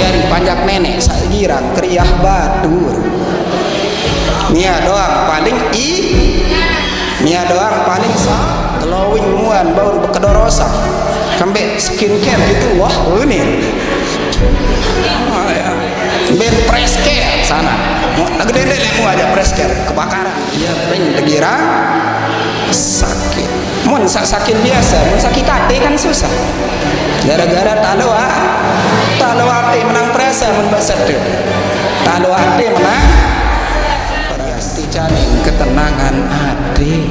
dari panjak nenek girang kriah batur. Nia doang paling nia doang paling glowing muan baru bekedorosa sampai skincare gitu. Wah ini ben press care sana lagi dendek lemu aja press care kebakaran dia peng tegirang sakit. Mun sakit biasa, mun sakit hati kan susah gara-gara talo hati menang presa mun basat tuh talo hati menang pasti cari ketenangan hati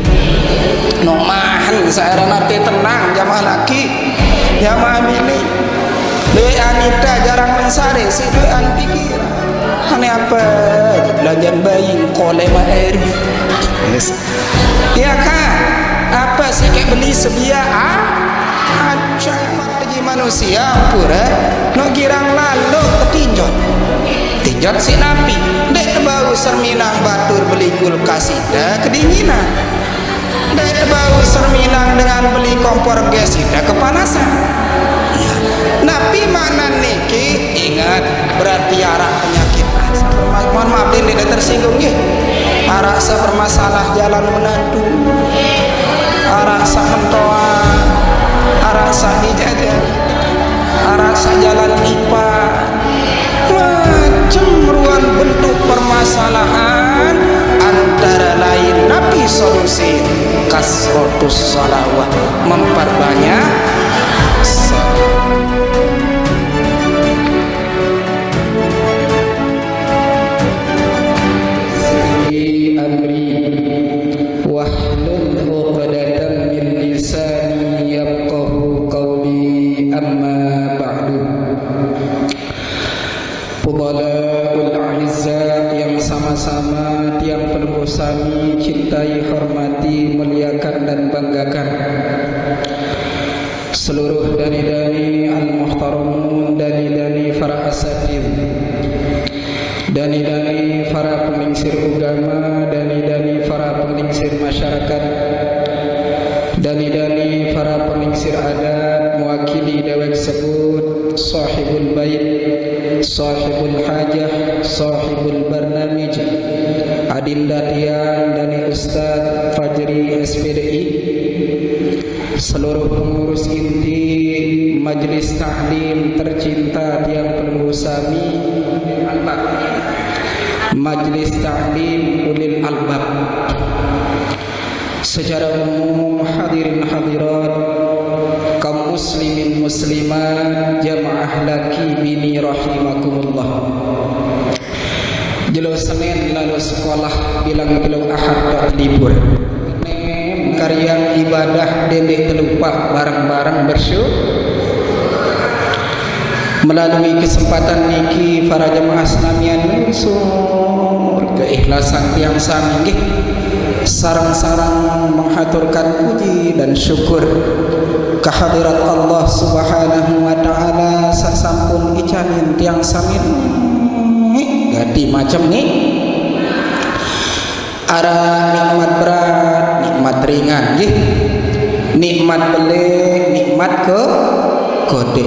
nomahan saeran hati tenang jamaah laki jamaah bini Doi Anita jarang mensare si doi an pikiran aneh apa belanjaan bayi kolema eri yes. Ya kan apa sih kayak beli sebia aja mati manusia pura no girang lalu ketinjot tinjot si napi dek tebau serminang batur beli kulkas ida kedinginan dek tebau serminang dengan beli kompor gas ida kepanasan ya. Napi mana niki ingat berarti arak penyakit mohon maaf ini tidak tersinggung ya arak bermasalah jalan menantu arak mentoa arak dijajar arak jalan IPA macam ruang bentuk permasalahan antara lain napi solusi kasrotus salawat memperbanyak sama tiang penuh sami cintai, hormati, muliakan dan banggakan seluruh dani-dani al-muhtaramun, dani-dani para asatid, dani-dani para pengingsir agama, dani-dani para pengingsir masyarakat, dani-dani para pengingsir adat, mewakili dewek sebut sahibul bait, sahibul hajah, sahibul barnamij, adinda tiang dani Ustadz Fajri SPDI, seluruh pengurus inti Majelis Ta'lim tercinta tiang pelenggu sami Majelis Ta'lim Ulil Albab, secara umum hadirin hadirat kaum muslimin muslimat jamaah laki bini rahimakumullah. Jelo Senin lalu sekolah bilang jelo Ahad tak libur karya ibadah dendek terlupa bareng-bareng bersyukur melalui kesempatan niki para jemaah Islamian unsur keikhlasan tiang sami nggih sarang-sarang menghaturkan puji dan syukur kehadirat Allah Subhanahu wa taala sasampun icanin tiang sami ganti macam nih ara nikmat berat nikmat ringan nggih nikmat belik nikmat kode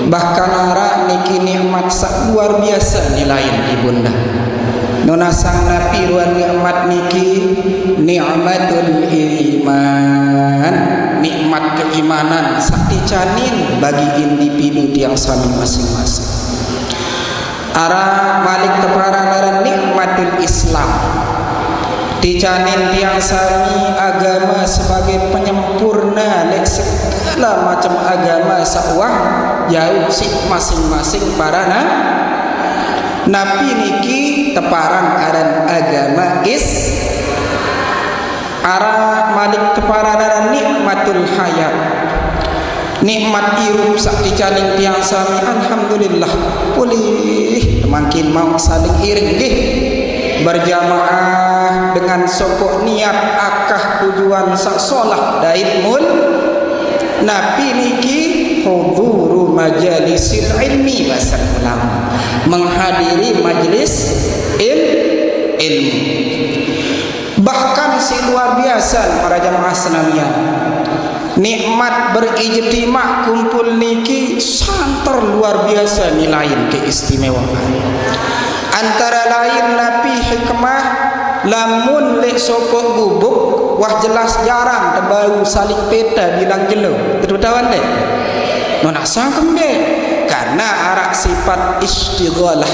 bahkan ara niki nikmat sak luar biasa nilain ibunda nona sang nabi ruan nikmat niki nikmatul iman nikmat keimanan sakti canin bagi individu tiang sami masing-masing ara malik tepararan nikmatul Islam dicanin tiang sami agama sebagai penyempurna lek segala macam agama sakwah jauh sih masing-masing para nabi niki teparan aran agama ara malik teparan nikmatul hayat nikmat hirup sak dicaning tiang sami alhamdulillah pulih makin mau saling iring nggih berjamaah dengan sokok niat akah tujuan sak solah daitmul nabi niki huduru majalisil ilmi bahasa ulama menghadiri majlis ilmu bahkan si luar biasa para jamaah Islamiyah nikmat berijtima kumpul niki santer luar biasa nilai keistimewaan. Antara lain napi hikmah lamun lek sopok gubuk wah jelas jarang tebau salik peta bilang jelo tertawan deh nona sangkem deh karena arak sifat istighalah.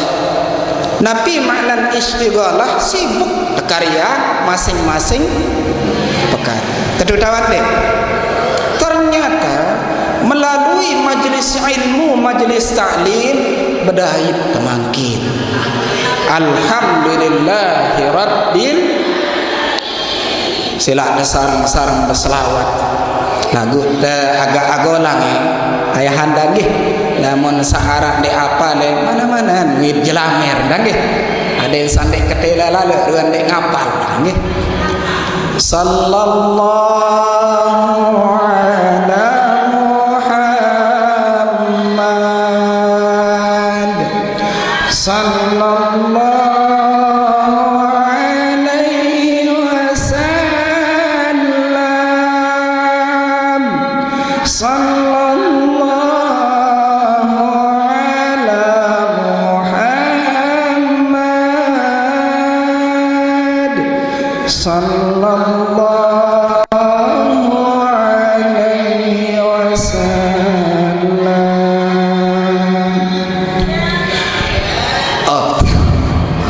Napi makna istighalah sibuk karya masing-masing perkara tertawan deh. Ternyata melalui majelis ilmu, majelis ta'lim berdahit temangkin. Alhamdulillahi Rabbil. Sila sarang berselawat lagu agak agolang ya ayahan dagih namun sahara de apa de mana-mana duit jelamer dagih ada yang sandek ketela lalu ruan dek ngapal dagih sallallahu ala Muhammad sallallahu sallallahu alaihi wasallam. Oh,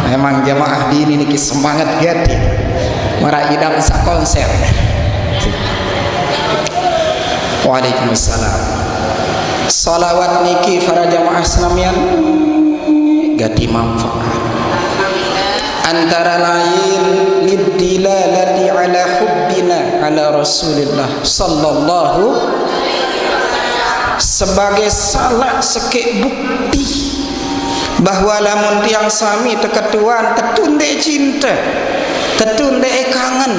memang jamaah dini niki semangat gede. Mara idam sa konser. Waalaikumsalam. Salawat niki para jamaah Islamian gadi manfaat. Antara lain lidilalati ala hubbina ala Rasulillah sallallahu sebagai salah sekek bukti bahwa lamun tiang sami teketuan tetunde cinta tetunde kangen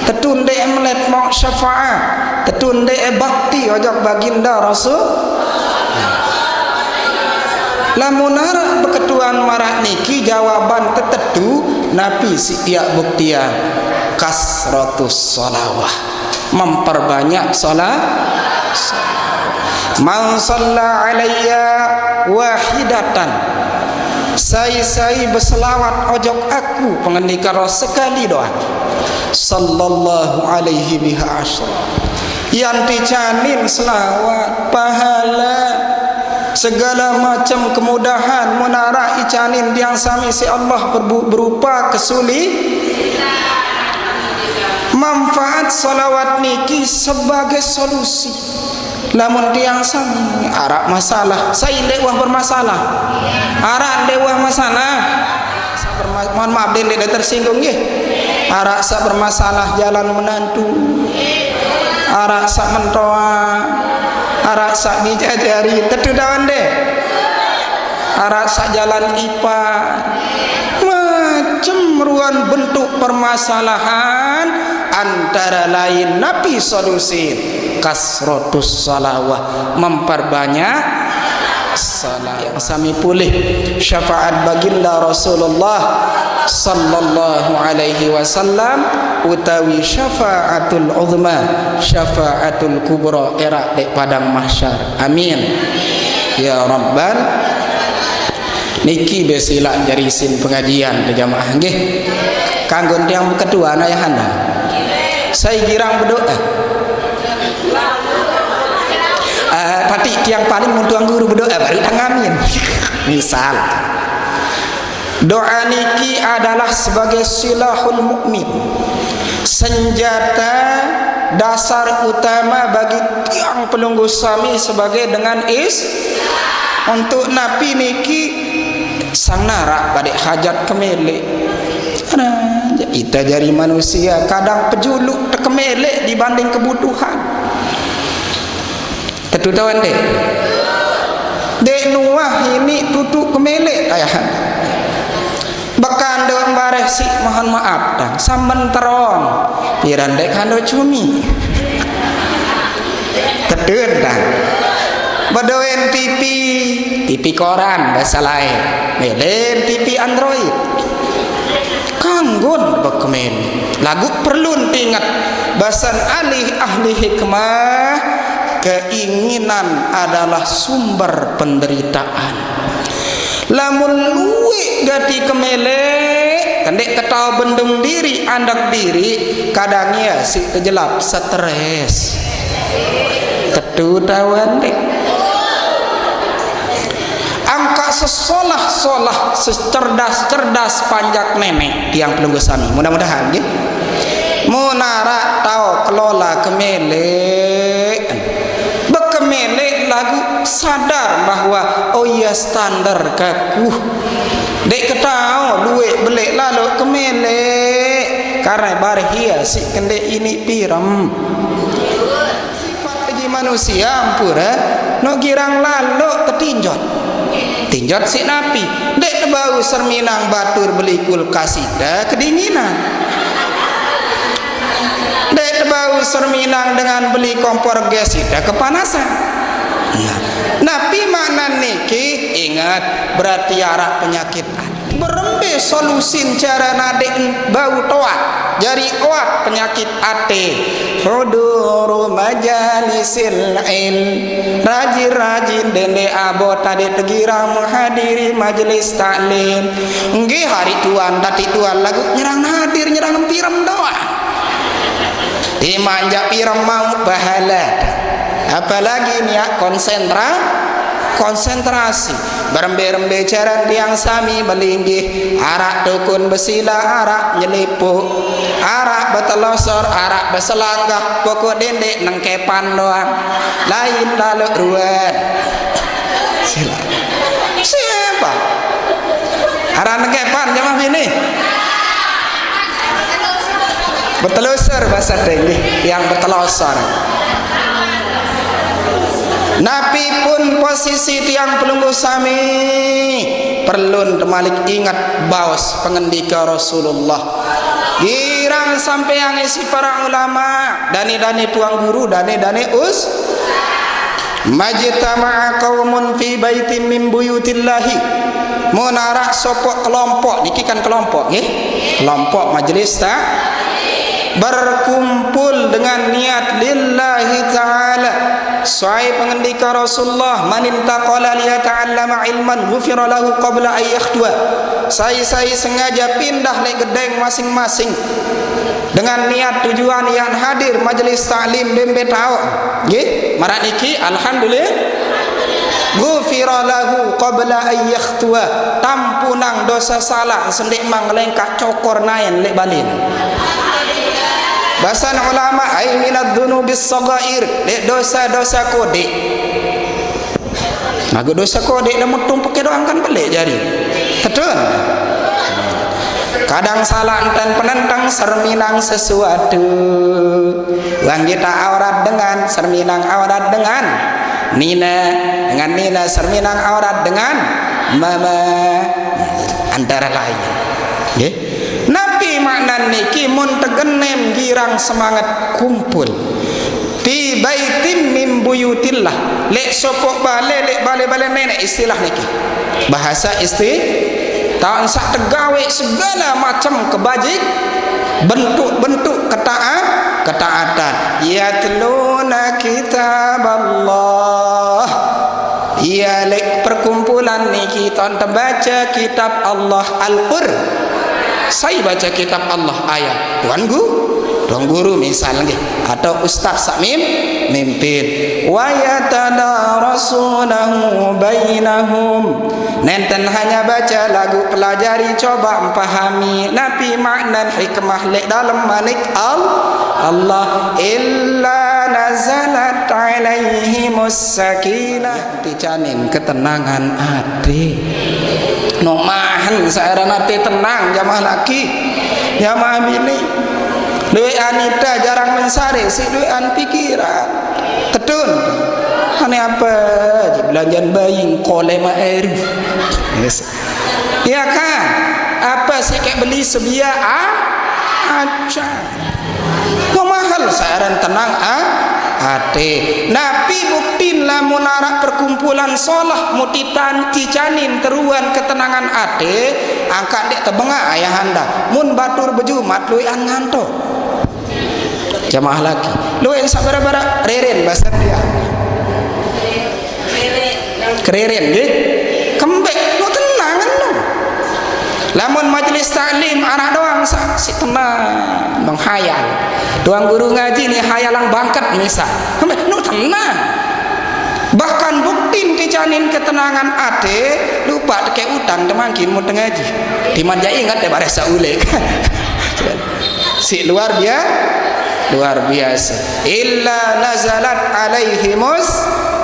tetunde melet mau syafaat tetunde bakti ojok baginda Rasul. Lamun arah beketuan marak niki jawaban tetedu nabi siap buktian kasratus sholawah memperbanyak sholat. Man shalla alayya wahidatan sai berselawat ojok aku pengendika sekali doa sallallahu alaihi biha asyra yang dijamin selawat pahala segala macam kemudahan menara icanin yang sami si Allah berupa manfaat salawat niki sebagai solusi lamun tiang sami arak masalah saya dewa bermasalah arak dewa masalah mohon maaf dendek tersinggung ya arak sa bermasalah jalan menantu arak sa mentoa arak sak dijajari tetudawan deh arak sak jalan IPA macam ruan bentuk permasalahan antara lain nabi solusi kasratus salawah memperbanyak salat sami pulih syafaat baginda Rasulullah sallallahu alaihi wasallam utawi syafaatul uzma syafaatul kubra era dek padang mahsyar amin ya rabbal niki besila jarisin pengajian ke jamaah nggih kanggo tiang kedua ayahanda saya girang berdoa tapi tiang paling muntuang guru berdoa baru amin misal doa niki adalah sebagai silahul mukmin senjata dasar utama bagi tiang penunggu sami sebagai dengan untuk napi niki sang narak pada hajat kemelek kita jari manusia kadang pejuluk kemelek dibanding kebutuhan tetutawan dek Nuah ini tutup kemelek ayahan bekan dewan bareh si mohon maaf dan samben terong piran dek kando cumi tedun dan bedoen TV koran bahasa lain melen TV Android kang manggon bekemen lagu perlu ingat basan ahli hikmah keinginan adalah sumber penderitaan. Lamun luwe gati kemele kendek ketau bendung diri andak diri kadangnya si kejelap stres tetu tawan dek angka sesolah secerdas panjak nenek tiang pelunggu sami mudah-mudahan ya munara tau kelola kemele bekemele lagu sadar bahwa oh iya standar kaku dek ketau luwe belek lalu kemele karena barhia si kendek ini piram sifat bagi manusia ampura no girang lalu ketinjot tinjot si napi dek bau serminang batur beli kulkas ida kedinginan dek bau serminang dengan beli kompor gas ida kepanasan. Napi makna niki ingat berarti arak penyakit berembe solusin cara nadek bau toat jari oat penyakit ate huduru majalisil il rajin dende abot tadi tegira menghadiri majelis taklim nggih hari tuan dati tuan lagu nyerang hadir nyerang piram doa dimanja piram mau bahala apalagi niat konsentrasi berembe-rembe jaran tiang sami belinggih arak dukun besila arak nyelipuk arak betelosor arak beselanggah pokok dendek nengkepan doang lain lalu ruan siapa arak nengkepan jamaah ini betelosor bahasa dendek yang betelosor. Nabi pun posisi tiang pelunggu sami perlu temalik ingat baos pengendika Rasulullah girang sampai yang isi para ulama dani tuang guru dani us majtama'a qaumun fi baitin min buyutillahi munarak sopok kelompok niki kan kelompok nggih kelompok majelis tak berkumpul dengan niat lillahi ta'ala sesuai pengendika Rasulullah man intaqala liyata'allama ilman ghufira lahu qabla ay yakhdwa saya sengaja pindah le gedeng masing-masing dengan niat tujuan yang hadir majelis taklim bembe tau nggih marak niki alhamdulillah ghufira lahu qabla ay yakhdwa tampunang dosa salah sendik manglengkak cokor naen lek balin bahasan ulama ay minad dzunubis shaghair dek dosa-dosa kode nago dosa kode namun tumpuk doang kan balik jari betul kadang salah enten penentang serminang sesuatu wang kita aurat dengan serminang aurat dengan nina serminang aurat dengan mama antara lain nggih nabi makna niki mun tegenem girang semangat kumpul fi baitim min buyutillah lek sopok bale lek bale-bale nenek istilah niki bahasa tahun sak tegawe segala macam kebajik bentuk ketaatan yatluna kitaballah ya lek perkumpulan niki ton baca kitab Allah Al-Qur'an saya baca kitab Allah ayat tuan guru misalnya atau ustaz sakmim mimpin wa yatadarasunahu bainahum nenten hanya baca lagu pelajari coba memahami nabi makna hikmah lek dalam malik Allah illa nazalat alaihimus sakinah dijamin ketenangan hati nomahan seorang hati tenang jamaah laki jamaah bini duit anita jarang mensare si duit an pikiran tetun ane apa belanjaan bayi kolema air yes. Ya kan apa sih kayak beli sebia aja mau mahal seorang tenang ate. Nabi buktin lamun arak perkumpulan solah mutitan cicanin teruan ketenangan ate angkat dek tebenga ayahanda mun batur bejumat luian nganto jamaah lagi luian sabara-bara reren bahasa dia kereren nggih kembek lu tenangan lu lamun majelis taklim anak doang si tenang menghayal doang guru ngaji nih hayalang bangkat misal kembek lu tenang bahkan buktin dijanin ketenangan ate lupa teke utang temangkin mau ngaji dimanjai ingat ya bare saulek si luar biasa illa nazalat alaihimus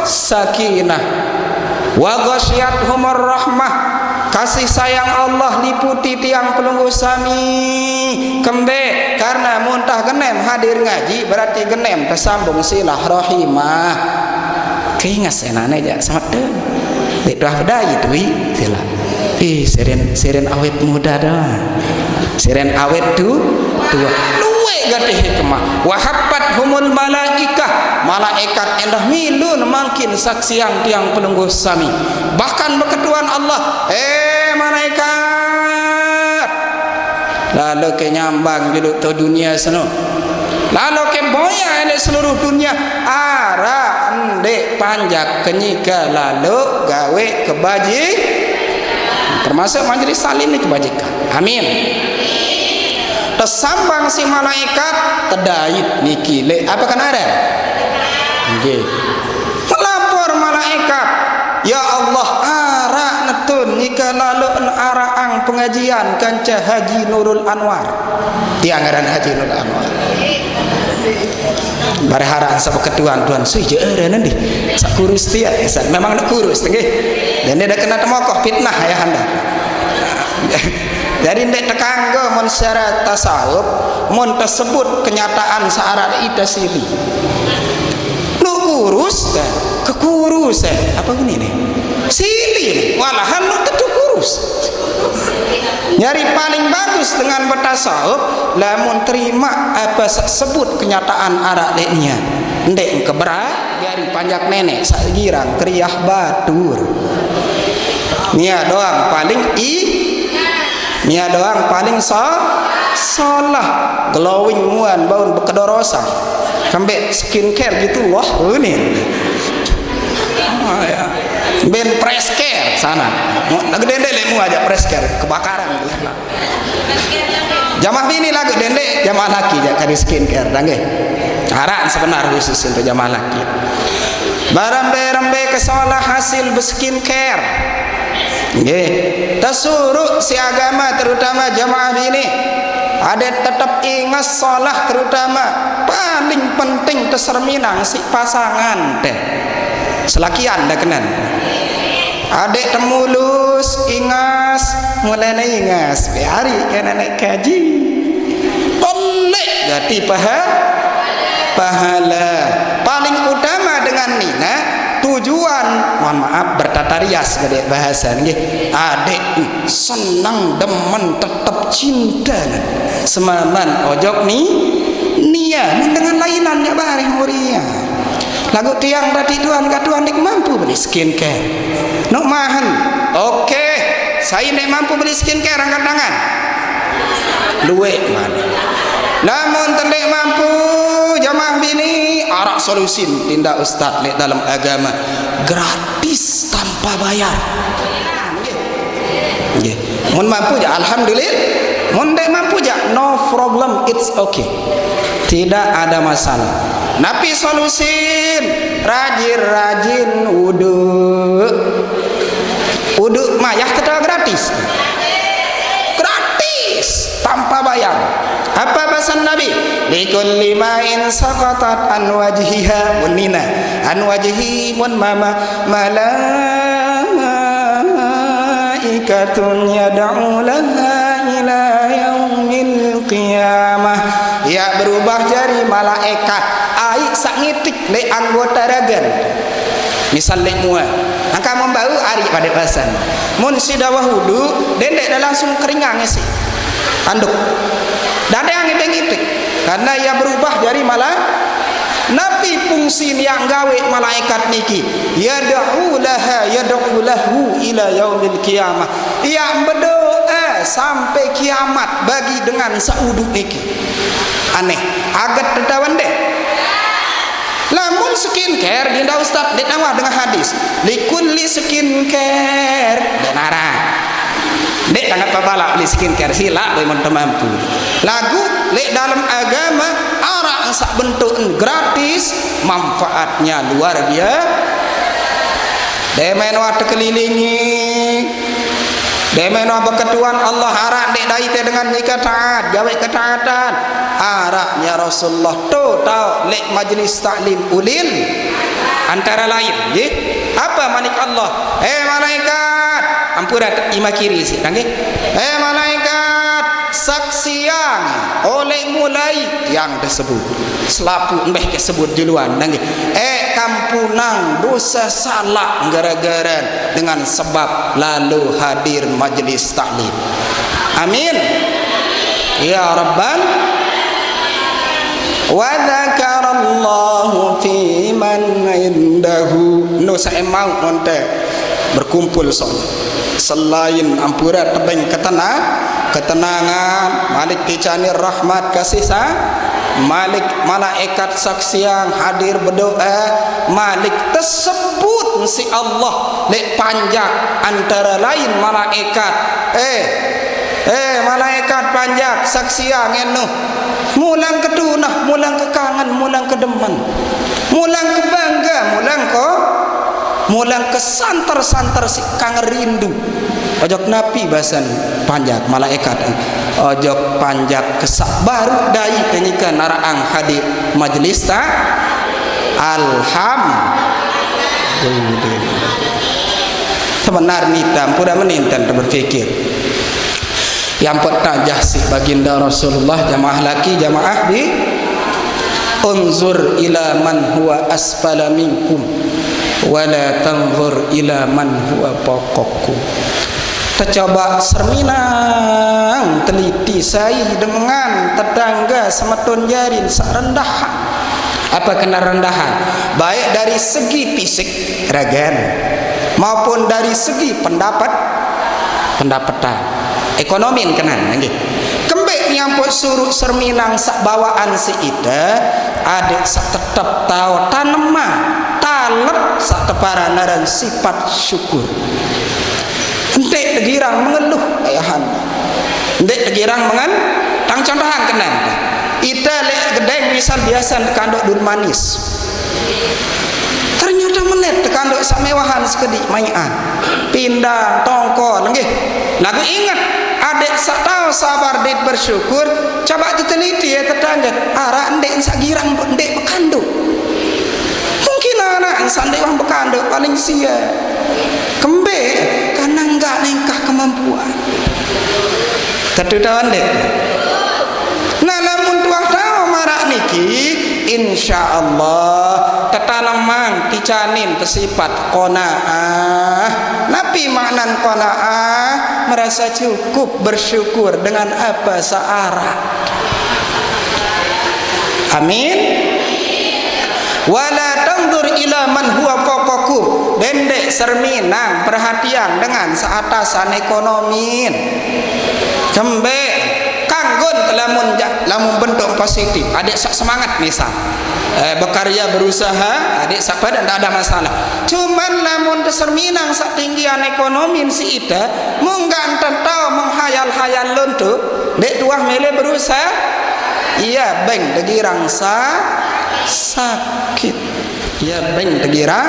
sakinah wa ghasyiyatuhumur rahmah kasih sayang Allah liputi tiang pelunggu sami kembe karena muntah genem hadir ngaji berarti genem tersambung silaturahimah keingas enane aja sama tuh dek doa pedai tuh sila seren awet muda dah seren awet tuh tua luwe gadeh hikmah wahabbat humul malaikah malaikat endah milun mangkin saksiang tiang penunggu sami bahkan berketuan Allah malaikat lalu kenyambang duduk ke dunia seno lalu kemboya ini seluruh dunia arah ndek panjak kenyika lalu gawe kebajik termasuk majelis salim ini kebajikan amin tersambang si malaikat tedait niki le apa kan ada nggih melapor malaikat ya Allah arah netun nika lalu araang pengajian kanca Haji Nurul Anwar tianggaran Haji Nurul Anwar barharaan sama ketuan tuan sui jeure nanti sak kurus dia memang nak kurus nggih dan dia dah kena temokoh fitnah ayahanda jadi ndek tekanggo mun syarat tasawuf mun tersebut kenyataan searah ita sili lu kurus kekurusan apa gini nih sili walahan lu tentu kurus nyari paling bagus dengan bertasawuf lamun terima apa sebut kenyataan arah deknya ndek keberat dari panjak nenek sagirang kriah batur nia doang paling salah glowing muan baun bekedorosan sampai skincare gitu wah ini ben press care sana lagi dendek lemu aja press care kebakaran jamaah bini lagi dendek jamaah laki jadi skincare dangge haran sebenar khusus untuk jamaah laki barambe kesalah hasil skincare nggih tersuruh si agama terutama jamaah bini ada tetap ingat sholat terutama paling penting terserminang si pasangan teh selakian dah kenan adek temulus ingas mulai ingas hari kena naik kaji boleh gati pahala paling utama dengan nina tujuan mohon maaf bertata rias gede bahasa nggih adek senang demen tetap cinta semaman ojok nia dengan lainannya bareh muria lagu tiang tadi tuan katuan dik mampu beli skincare nuk mahan oke saya nek mampu beli skincare angkat tangan duit mana namun tendek mampu jamaah bini arak solusin tindak ustaz lek dalam agama gratis tanpa bayar nggih mun mampu ya alhamdulillah mun dek mampu ya no problem it's okay tidak ada masalah napi solusin rajin wudu mah ya tetap gratis tanpa bayar apa pesan Nabi likulli ma'in saqatat an wajhiha munina an wajhi mun mama malaikatun yad'u laha ila yaumil qiyamah ya berubah jadi malaikat ai sak ngitik le anggota ragan misal le mua angka membau ari pada pasan mun sidawah wudu dendek dah langsung keringang sih anduk dan yang ngitik karena ia berubah dari Nabi fungsi yang gawe malaikat niki yad'u lahu ila yaumil qiyamah, yang berdoa sampai kiamat bagi dengan sauduk niki. Aneh agat tetawan deh. Lamun skincare dinda ustaz di nawah dengan hadis likulli skincare denara dek tangan papala beli skincare sila boleh mampu lagu lek dalam agama arak sak bentuk gratis manfaatnya luar biasa. Demen wa terkelilingi demen wa berketuan Allah arak dek dai te dengan nikah taat gawe ketaatan araknya Rasulullah tu tahu lek majlis taklim ulil antara lain nggih apa manik Allah malaikat ampura ima kiri sih nggih malaikat saksian oleh mulai yang disebut selapu mbeh kesebut duluan nggih kampunang dosa salah gara-gara dengan sebab lalu hadir majlis taklim. Amin ya rabbal wa dzakarallahu fi man indahu no saya mau monte berkumpul selain ampura tebeng ketenangan malik ticani rahmat kasih malik malaikat saksi yang hadir berdoa malik tersebut si Allah lek panjak antara lain malaikat malaikat panjak saksi yang enu mulang kedunah mulang kekangan mulang kedeman mulang kebangga mulang kesantar-santar si kang rindu ojok napi bahasan panjak malaikat ojok panjak kesak baru dai tenika naraang hadir majlis ta alhamdulillah sebenar nita pura menintan berfikir yang pertajah si baginda Rasulullah jamaah laki jamaah di unzur ila man huwa asfala minkum wala tanzur ila man huwa fawqakum. Tercoba serminang teliti saya dengan tetangga semetun jarin serendahan apa kena rendahan baik dari segi fisik ragan maupun dari segi pendapatan ekonomi kenan nggih kembek nyamput suruh serminang sak bawaan si ida adik sak tetep tahu tanaman talep sak teparanaran sifat syukur ndek tegirang mengeluh ayahan ndek tegirang mengan tang contohan kenan ida lek gedeng misal biasa tekandok dur manis ternyata menet tekandok sak mewahan sekedik maian pindah tongkol nggih lagu ingat adek sak tahu sabar dek bersyukur coba diteliti ya tetangga arah ndek sak girang ndek bekanduk mungkin anak sak ndek wang bekanduk paling sia kembe karena enggak nengkah kemampuan ketutaan dek nah lamun tuah tahu marak niki insyaallah tetanamang ticanin tersifat qanaah nabi maknan qanaah merasa cukup bersyukur dengan apa searah. Amin. Wala tanzur ila man huwa fawqakum dendek serminang perhatian dengan seatasan ekonomi cembe kanggon lamun bentuk positif adik semangat misal berkarya berusaha adik pada tidak ada masalah cuman lamun terserminang sak tinggian ekonomi si ida munggan tahu menghayal-hayal luntuk dek tuah mele berusaha iya beng tegirang sakit iya beng tegirang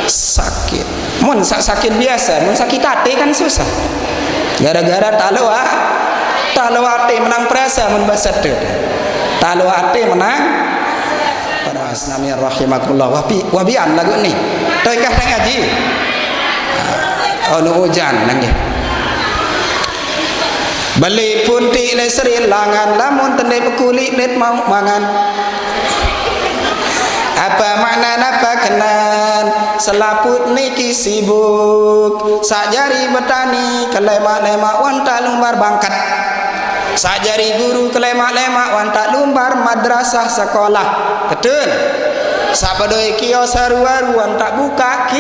sakit mun sakit biasa mun sakit hati kan susah gara-gara talu hati menang perasa mun basat talu hati menang Bismillahirrahmanirrahim wabian lagu ni toikah tang ngaji nu hujan nangge beli punti le seri langan lamun tende pekulit net mau mangan apa makna apa kenan selaput niki sibuk sajari betani kelemak-lemak wan talung bar bangkat sajari guru kelemak-lemak wan tak lumbar madrasah sekolah betul sabadoi kios haru-haru wan tak buka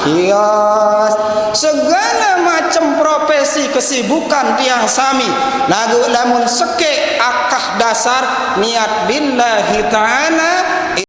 kios segala macam profesi kesibukan tiang sami lagu lamun sekek akah dasar niat billahi ta'ala